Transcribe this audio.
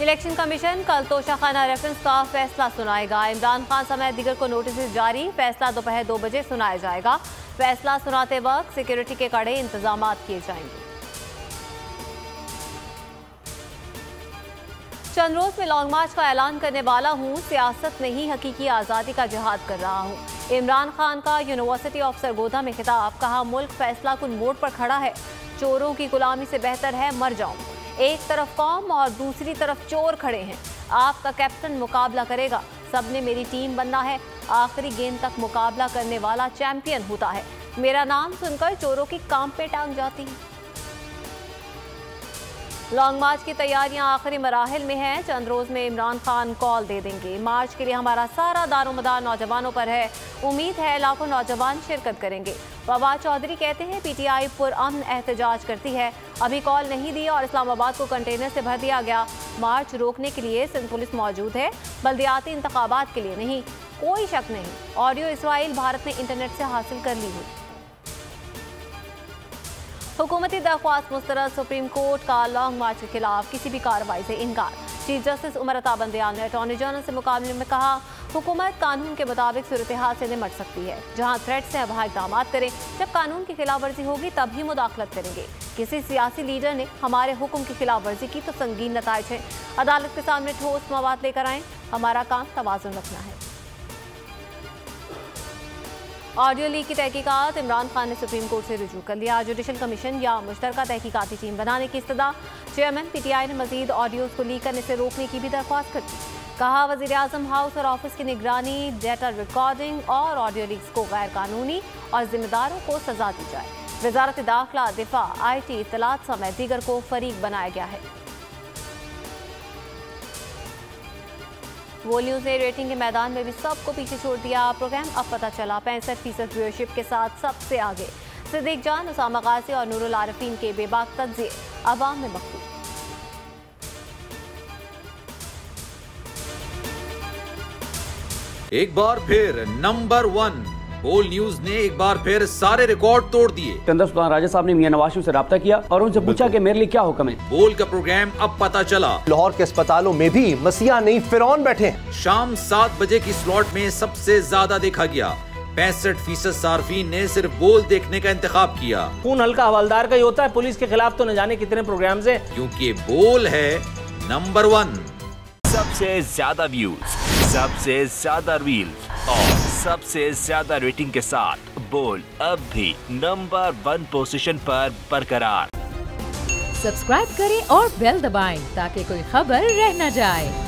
Election commission कल Toshakhana reference का फैसला सुनाएगा। इमरान खान समेत दीगर को नोटिस जारी। फैसला दोपहर 2 बजे सुनाया जाएगा। फैसला सुनाते वक्त सिक्योरिटी के कड़े इंतजाम किए जाएंगे। चंद रोज में लॉन्ग मार्च का ऐलान करने वाला हूँ। सियासत नहीं, हकीकी आज़ादी का जिहाद कर रहा हूँ। इमरान खान का यूनिवर्सिटी ऑफ सरगोधा में खिताब। कहा, मुल्क फैसला कुन मोड़ पर खड़ा है। चोरों की गुलामी से बेहतर है मर जाऊं। एक तरफ कौम और दूसरी तरफ चोर खड़े हैं। आपका कैप्टन मुकाबला करेगा। सबने मेरी टीम बनना है। आखिरी गेंद तक मुकाबला करने वाला चैंपियन होता है। मेरा नाम सुनकर चोरों की काम पे टांग जाती है। लॉन्ग मार्च की तैयारियां आखिरी मराहिल में हैं। चंद रोज में इमरान खान कॉल दे देंगे। मार्च के लिए हमारा सारा दारोमदार नौजवानों पर है। उम्मीद है लाखों नौजवान शिरकत करेंगे। फवाद चौधरी कहते हैं, पीटीआई पुरअमन एहतजाज करती है। अभी कॉल नहीं दी और इस्लामाबाद को कंटेनर से भर दिया गया। मार्च रोकने के लिए सिंध पुलिस मौजूद है, बल्दियाती इंतखाबात के लिए नहीं। कोई शक नहीं, ऑडियो इसराइल भारत ने इंटरनेट से हासिल कर ली है। हुकूमती दरख्वास्त मुस्तरद। सुप्रीम कोर्ट का लॉन्ग मार्च के खिलाफ किसी भी कार्रवाई से इनकार। चीफ जस्टिस उमर अता बंदियान ने अटॉर्नी जनरल से मुकाबले में कहा, हुकूमत कानून के मुताबिक सूरत हाल से निपट सकती है। जहां थ्रेट्स है वहां इक़दाम करें। जब कानून की खिलाफ वर्जी होगी तब ही मुदाखलत करेंगे। किसी सियासी लीडर ने हमारे हुक्म की खिलाफ वर्जी की तो संगीन नताइज हैं। अदालत के सामने ठोस मवाद लेकर आएँ। हमारा काम तवाज़ुन रखना है। ऑडियो लीक की तहकीकात। इमरान खान ने सुप्रीम कोर्ट से रुजू कर लिया। जुडिशल कमीशन या मुश्तरका तहकीकाती टीम बनाने की इस्तदा। चेयरमैन पीटीआई ने मजीद ऑडियोज को लीक करने से रोकने की भी दरख्वास्त कर दी। कहा, वज़ीर आज़म हाउस और ऑफिस की निगरानी, डेटा रिकॉर्डिंग और ऑडियो लीक्स को गैर कानूनी और जिम्मेदारों को सजा दी जाए। वजारत दाखिला, दिफा, IT, इत्तलात समेत दीगर को फरीक बनाया गया है। वो न्यूज़ ने रेटिंग के मैदान में भी सबको पीछे छोड़ दिया। प्रोग्राम अब पता चला 65% व्यूअरशिप के साथ सबसे आगे। सिद्दीक जान, उसामा गाजी और नूरुल आरिफीन के बेबाक तज्ज़िये अवाम में मकबूल। एक बार फिर नंबर 1 बोल न्यूज ने एक बार फिर सारे रिकॉर्ड तोड़ दिए। सिकंदर सुल्तान राजा साहब ने मियां नवाज शरीफ से राब्ता किया और उनसे पूछा कि मेरे लिए क्या हुक्म है। बोल का प्रोग्राम अब पता चला। लाहौर के अस्पतालों में भी मसीहा नहीं फिरौन बैठे हैं। शाम 7 बजे की स्लॉट में सबसे ज्यादा देखा गया। 65% सार्फिन ने सिर्फ बोल देखने का इंतखाब किया। खून हल्का हवलदार का ही होता है। पुलिस के खिलाफ तो न जाने कितने प्रोग्राम्स हैं, क्योंकि बोल है नंबर 1। सबसे ज्यादा व्यूज, सबसे ज्यादा रील्स और सबसे ज्यादा रेटिंग के साथ बोल अब भी नंबर 1 पोजीशन पर बरकरार। सब्सक्राइब करें और बेल दबाएं ताकि कोई खबर रह न जाए।